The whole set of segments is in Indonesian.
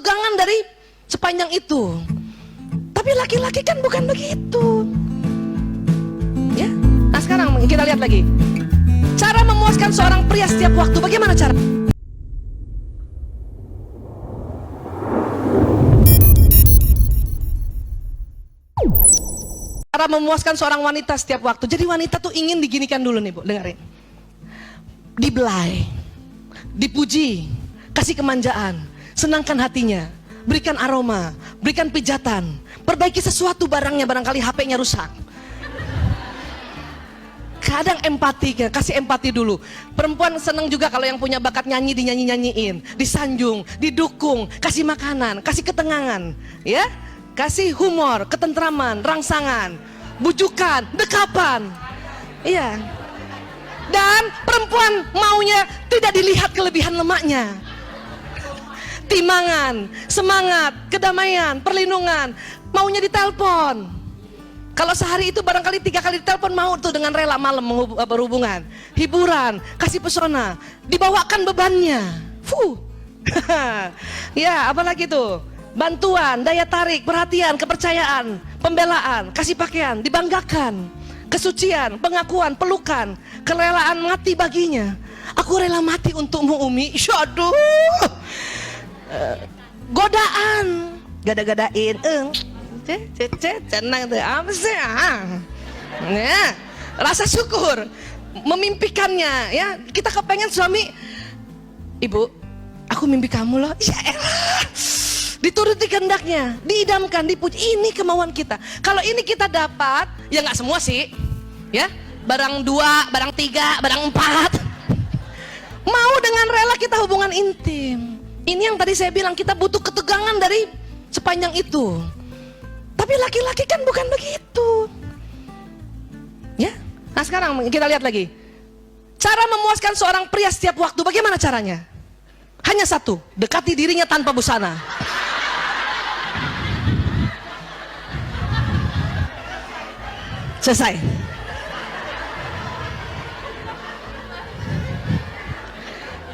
ketegangan dari sepanjang itu. Tapi laki-laki kan bukan begitu. Ya. Nah sekarang kita lihat lagi. Cara memuaskan seorang pria setiap waktu, bagaimana cara? Cara memuaskan seorang wanita setiap waktu. Jadi wanita tuh ingin diginikan dulu nih Bu, dengerin. Dibelai, dipuji, kasih kemanjaan, senangkan hatinya, berikan aroma, berikan pijatan, perbaiki sesuatu barangnya, barangkali HP-nya rusak. Kadang empati, kasih empati dulu. Perempuan senang juga kalau yang punya bakat nyanyi dinyanyi-nyanyiin, disanjung, didukung, kasih makanan, kasih ketenangan, ya, kasih humor, ketentraman, rangsangan, bujukan, dekapan, iya. Dan perempuan maunya tidak dilihat kelebihan lemaknya. Timangan, semangat, kedamaian, perlindungan, maunya ditelepon. Kalau sehari itu barangkali 3 kali ditelepon, mau tuh dengan rela malam berhubungan. Hiburan, kasih pesona, dibawakan bebannya. Ya, apalagi tuh? Bantuan, daya tarik, perhatian, kepercayaan, pembelaan, kasih pakaian, dibanggakan, kesucian, pengakuan, pelukan, kerelaan mati baginya. Aku rela mati untukmu Umi. Aduh. Godaan, gada-gadain, senang tuh apa sih? Ya, rasa syukur, memimpikannya, ya. Kita kepengen suami, Ibu, aku mimpi kamu loh. Ya elah. Dituruti kehendaknya, diidamkan, dipuji. Ini kemauan kita. Kalau ini kita dapat, ya nggak semua sih, ya. Barang 2, barang 3, barang 4. Mau dengan rela kita hubungan intim. Ini yang tadi saya bilang, kita butuh ketegangan dari sepanjang itu. Tapi laki-laki kan bukan begitu. Ya. Nah sekarang kita lihat lagi. Cara memuaskan seorang pria setiap waktu, bagaimana caranya? Hanya satu, dekati dirinya tanpa busana. Selesai.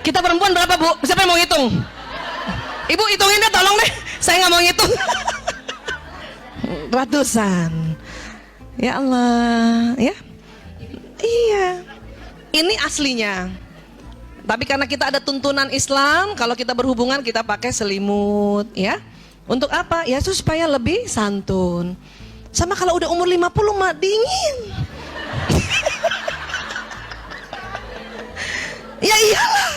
Kita perempuan berapa Bu? Siapa yang mau hitung? Ibu hitungin deh, tolong deh. Saya nggak mau ngitung. Ratusan. Ya Allah, ya. Iya. Ini aslinya. Tapi karena kita ada tuntunan Islam, kalau kita berhubungan kita pakai selimut, ya. Untuk apa? Ya supaya lebih santun. Sama kalau udah umur 50 mah dingin. Ya iyalah.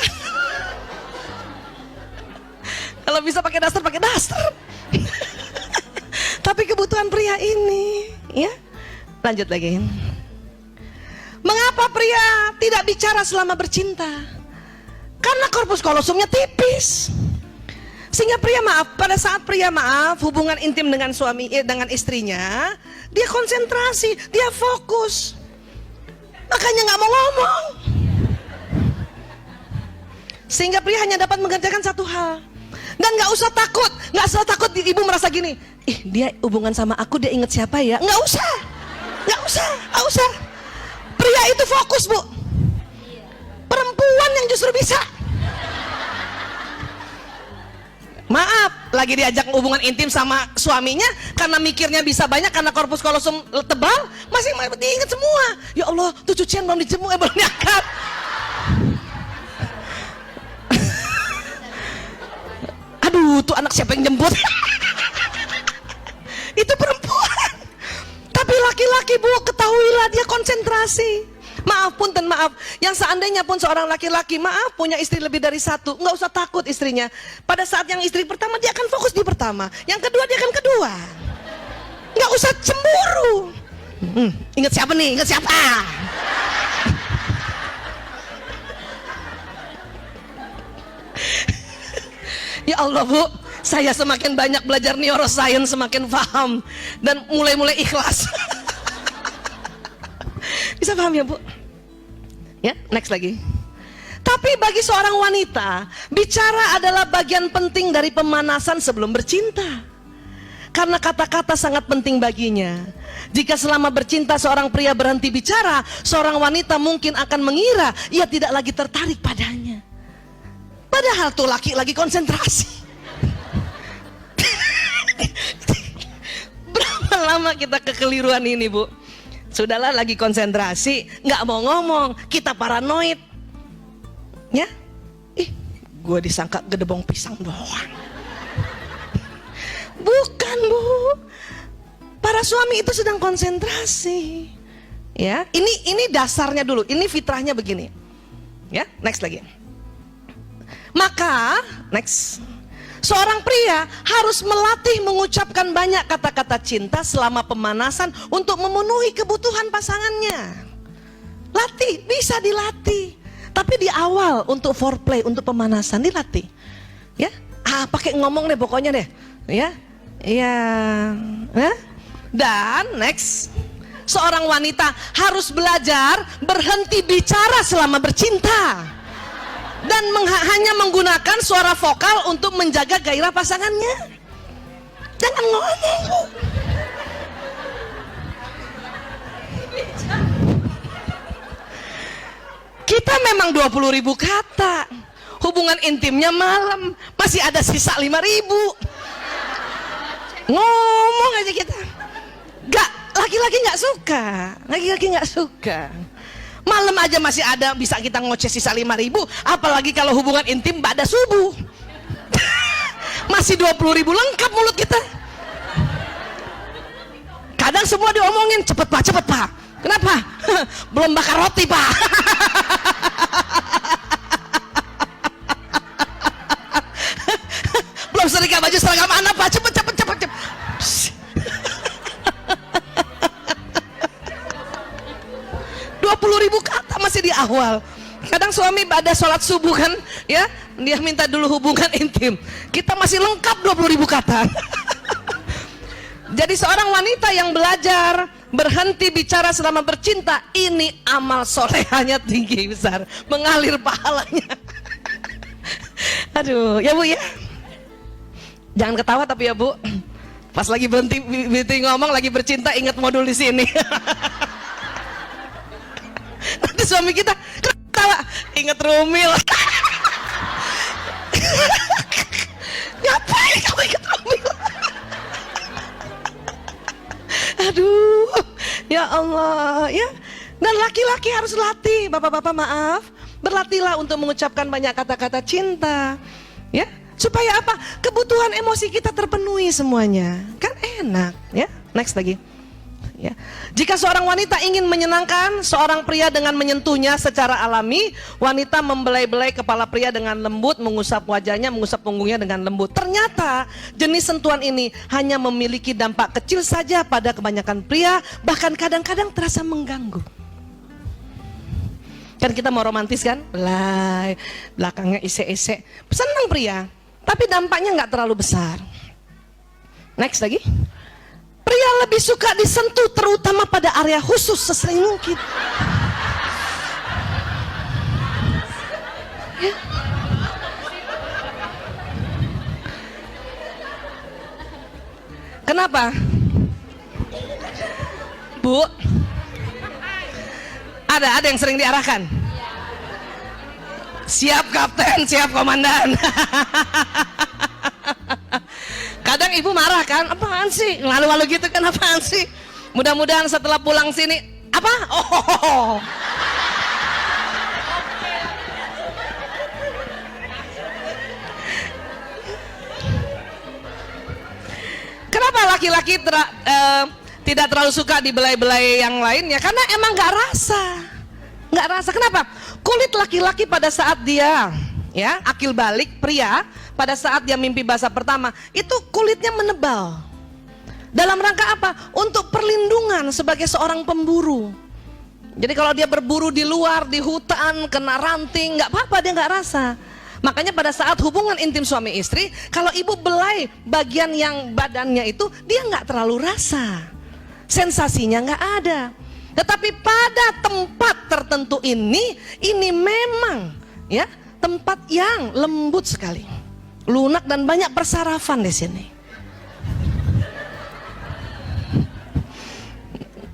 Kalau bisa pakai daster, pakai daster. Tapi kebutuhan pria ini, ya. Lanjut lagi. Mengapa pria tidak bicara selama bercinta? Karena korpus kolosumnya tipis. Sehingga pria pada saat pria hubungan intim dengan dengan istrinya, dia konsentrasi, dia fokus. Makanya nggak mau ngomong. Sehingga pria hanya dapat mengerjakan satu hal. Dan nggak usah takut ibu merasa gini, ih dia hubungan sama aku, dia inget siapa ya? Nggak usah. Pria itu fokus Bu. Perempuan yang justru bisa. Maaf, lagi diajak hubungan intim sama suaminya, karena mikirnya bisa banyak, karena korpus kolosum tebal, masih diinget semua. Ya Allah, tuh cucian belum dijemur, belum diangkat. Aduh, tuh anak siapa yang jemput? Itu perempuan. Tapi laki-laki Bu, ketahuilah dia konsentrasi. Maaf punten, maaf. Yang seandainya pun seorang laki-laki, maaf, punya istri lebih dari satu, nggak usah takut istrinya. Pada saat yang istri pertama, dia akan fokus di pertama. Yang kedua, dia akan kedua. Nggak usah cemburu. Ingat siapa nih? Ingat siapa? Ya Allah Bu, saya semakin banyak belajar neuroscience, semakin paham. Dan mulai-mulai ikhlas. Bisa paham ya Bu? Ya, next lagi. Tapi bagi seorang wanita, bicara adalah bagian penting dari pemanasan sebelum bercinta. Karena kata-kata sangat penting baginya. Jika selama bercinta seorang pria berhenti bicara, seorang wanita mungkin akan mengira ia tidak lagi tertarik padanya. Padahal tuh laki lagi konsentrasi. sama kita kekeliruan ini, Bu. Sudahlah, lagi konsentrasi, nggak mau ngomong, kita paranoid. Ya, gue disangka gedebong pisang doang. Bukan, Bu. Para suami itu sedang konsentrasi. Ya, ini dasarnya dulu. Ini fitrahnya begini. Ya, next lagi. Maka, next. Seorang pria harus melatih mengucapkan banyak kata-kata cinta selama pemanasan untuk memenuhi kebutuhan pasangannya. Latih, bisa dilatih. Tapi di awal untuk foreplay, untuk pemanasan dilatih. Ya, pakai ngomong deh pokoknya deh. Ya, ya. Dan next, seorang wanita harus belajar berhenti bicara selama bercinta. Dan hanya menggunakan suara vokal untuk menjaga gairah pasangannya. Jangan ngomong, Bu. Kita memang 20.000 kata. Hubungan intimnya malam, masih ada sisa 5.000. Ngomong aja kita. Laki-laki nggak suka. Laki-laki nggak suka. Malam aja masih ada, bisa kita ngoceh sisa 5.000, apalagi kalau hubungan intim pada subuh. Masih 20.000 lengkap mulut kita. Kadang semua diomongin, cepet pak. Kenapa? Belum bakar roti, Pak. Belum setrika baju seragam anak, Pak. Cepet. 20.000 kata masih di awal. Kadang suami pada sholat subuh kan, ya, dia minta dulu hubungan intim. Kita masih lengkap 20.000 kata. Jadi seorang wanita yang belajar berhenti bicara selama bercinta, ini amal solehanya tinggi besar, mengalir pahalanya. Aduh, ya Bu ya. Jangan ketawa tapi ya Bu. Pas lagi berhenti ngomong, lagi bercinta, ingat modul di sini. Nanti suami kita ketawa, inget Rumil. Ngapain kamu inget Rumil? Aduh, ya Allah, ya. Dan laki-laki harus latih, bapak-bapak maaf, berlatihlah untuk mengucapkan banyak kata-kata cinta, ya, supaya apa? Kebutuhan emosi kita terpenuhi semuanya, kan enak, ya. Next lagi. Ya. Jika seorang wanita ingin menyenangkan seorang pria dengan menyentuhnya secara alami, wanita membelai-belai kepala pria dengan lembut, mengusap wajahnya, mengusap punggungnya dengan lembut. Ternyata jenis sentuhan ini hanya memiliki dampak kecil saja pada kebanyakan pria, bahkan kadang-kadang terasa mengganggu. Kan kita mau romantis kan? Belai, belakangnya ise-ise. Senang pria, tapi dampaknya nggak terlalu besar. Next lagi. Pria lebih suka disentuh terutama pada area khusus sesering mungkin. Ya. Kenapa? Bu, ada yang sering diarahkan. Siap kapten, siap komandan. Kadang ibu marah kan, apaan sih, lalu-lalu gitu kan, apaan sih. Mudah-mudahan setelah pulang sini, apa? Oh. Kenapa laki-laki tidak terlalu suka dibelai-belai yang lainnya? Karena emang nggak rasa. Kenapa? Kulit laki-laki pada saat dia, ya, akil balik pria, pada saat dia mimpi basah pertama, itu kulitnya menebal. Dalam rangka apa? Untuk perlindungan sebagai seorang pemburu. Jadi kalau dia berburu di luar, di hutan, kena ranting, nggak apa-apa, dia nggak rasa. Makanya pada saat hubungan intim suami istri, kalau ibu belai bagian yang badannya itu, dia nggak terlalu rasa. Sensasinya nggak ada. Tetapi pada tempat tertentu ini memang, ya, tempat yang lembut sekali, lunak dan banyak persarafan di sini.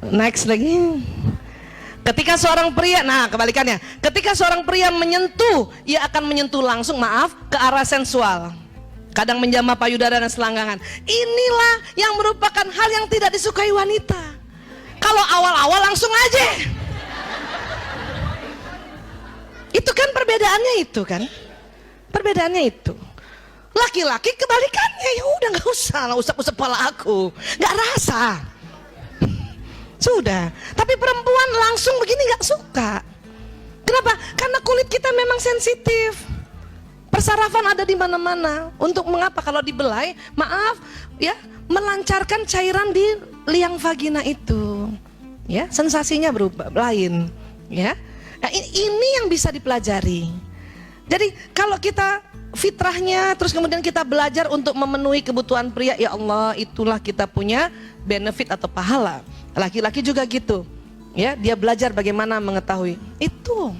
Next lagi. Ketika seorang pria, nah kebalikannya, ketika seorang pria menyentuh, ia akan menyentuh langsung, maaf, ke arah sensual. kadang menjamah payudara dan selangkangan. Inilah yang merupakan hal yang tidak disukai wanita. Kalau awal-awal langsung aja. Itu kan perbedaannya itu kan. Perbedaannya itu. Laki-laki kebalikannya, ya udah nggak usah usap-usap kepala aku, nggak rasa. Sudah. Tapi perempuan langsung begini nggak suka. Kenapa? Karena kulit kita memang sensitif. Persarafan ada di mana-mana. Untuk mengapa kalau dibelai, maaf ya, melancarkan cairan di liang vagina itu. Ya, sensasinya berubah lain, ya. Nah, ini yang bisa dipelajari. Jadi kalau kita fitrahnya terus kemudian kita belajar untuk memenuhi kebutuhan pria, ya Allah, itulah kita punya benefit atau pahala. Laki-laki juga gitu. Ya, dia belajar bagaimana mengetahui. Itu